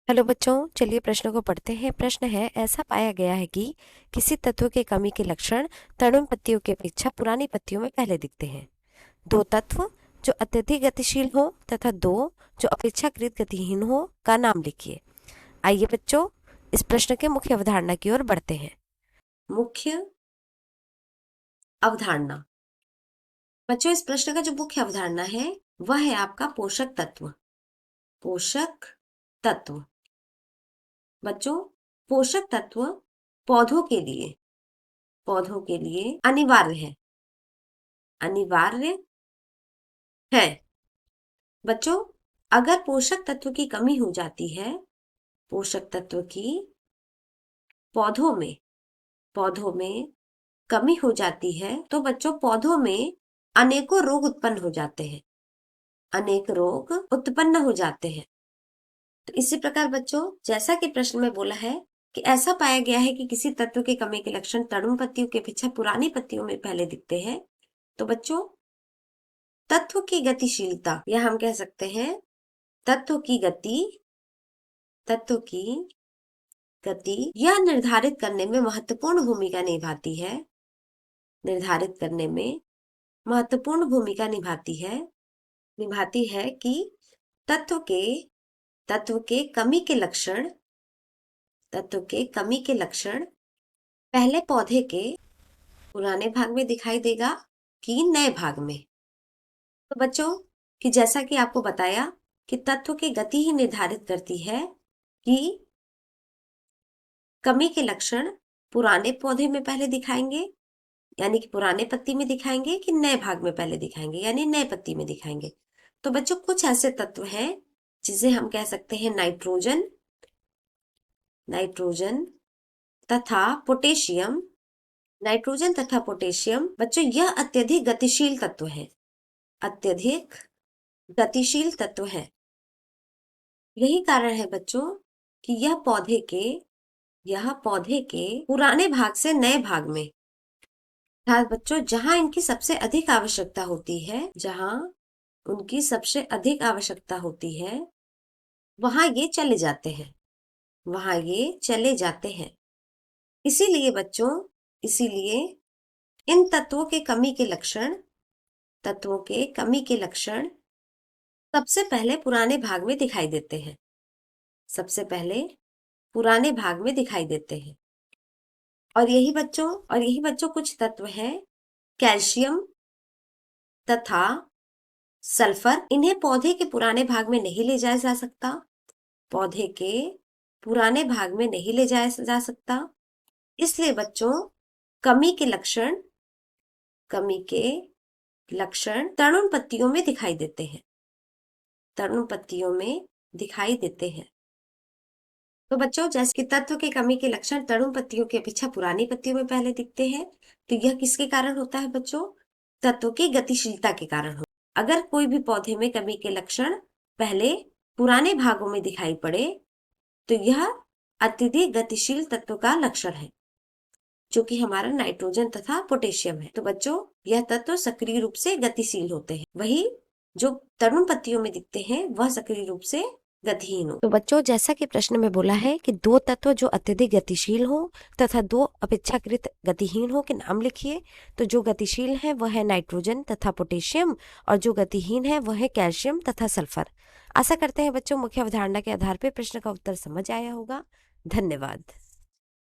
Hello बच्चों, चलिए प्रश्न को पढ़ते हैं। प्रश्न है, ऐसा पाया गया है कि किसी तत्व के कमी के लक्षण तरुण पत्तियों की अपेक्षा पुरानी पत्तियों में पहले दिखते हैं। दो तत्व जो अत्यधिक गतिशील हो तथा दो जो अपेक्षाकृत गतिहीन हो का नाम लिखिए। आइए बच्चों, इस प्रश्न के मुख्य अवधारणा की ओर बढ़ते हैं। मुख्य अवधारणा। बच्चों, इस प्रश्न का जो मुख्य अवधारणा है वह है आपका पोषक तत्व। पोषक तत्व बच्चों, पोषक तत्व पौधों के लिए अनिवार्य है। बच्चों, अगर पोषक तत्व की कमी हो जाती है, पोषक तत्व की पौधों में कमी हो जाती है तो बच्चों पौधों में अनेकों रोग उत्पन्न हो जाते हैं। अनेक रोग उत्पन्न हो जाते हैं। तो इसी प्रकार बच्चों, जैसा कि प्रश्न में बोला है कि ऐसा पाया गया है कि किसी तत्व के कमी के लक्षण तरुण पत्तियों की अपेक्षा पुरानी पत्तियों में पहले दिखते हैं, तो बच्चों तत्व की गतिशीलता या हम कह सकते हैं तत्व की गति यह निर्धारित करने में महत्वपूर्ण भूमिका निभाती है कि तत्व के कमी के लक्षण पहले पौधे के पुराने भाग में दिखाई देगा कि नए भाग में। तो बच्चों कि जैसा कि आपको बताया कि तत्व की गति ही निर्धारित करती है कि कमी के लक्षण पुराने पौधे में पहले दिखाएंगे, यानी कि पुराने पत्ती में दिखाएंगे, कि नए भाग में पहले दिखाएंगे, यानी नए पत्ती में दिखाएंगे। तो बच्चों कुछ ऐसे तत्व हैं जिसे हम कह सकते हैं नाइट्रोजन तथा पोटेशियम। बच्चों यह अत्यधिक गतिशील तत्व है। यही कारण है बच्चों कि यह पौधे के पुराने भाग से नए भाग में, अर्थात बच्चों जहां इनकी सबसे अधिक आवश्यकता होती है वहां ये चले जाते हैं। इसीलिए इन तत्वों के कमी के लक्षण सबसे पहले पुराने भाग में दिखाई देते हैं। और यही बच्चों कुछ तत्व हैं कैल्शियम तथा सल्फर। इन्हें पौधे के पुराने भाग में नहीं ले जाया जा सकता। इसलिए बच्चों कमी के लक्षण तरुण पत्तियों में दिखाई देते हैं। तो बच्चों जैसे कि तत्व के कमी के लक्षण तरुण पत्तियों की अपेक्षा पुरानी पत्तियों में पहले दिखते हैं, तो यह किसके कारण होता है बच्चों? तत्व की गतिशीलता के कारण। अगर कोई भी पौधे में कमी के लक्षण पहले पुराने भागों में दिखाई पड़े तो यह अत्यधिक गतिशील तत्व का लक्षण है, जो कि हमारा नाइट्रोजन तथा पोटेशियम है। तो बच्चों यह तत्व सक्रिय रूप से गतिशील होते हैं, वही जो तरुण पत्तियों में दिखते हैं वह सक्रिय रूप से गतिहीन हो। तो बच्चों जैसा कि प्रश्न में बोला है कि दो तत्व जो अत्यधिक गतिशील हो तथा दो अपेक्षाकृत गतिहीन हो के नाम लिखिए। तो जो गतिशील है वह है नाइट्रोजन तथा पोटेशियम और जो गतिहीन है वह है कैल्शियम तथा सल्फर। आशा करते हैं बच्चों मुख्य अवधारणा के आधार पर प्रश्न का उत्तर समझ आया होगा। धन्यवाद।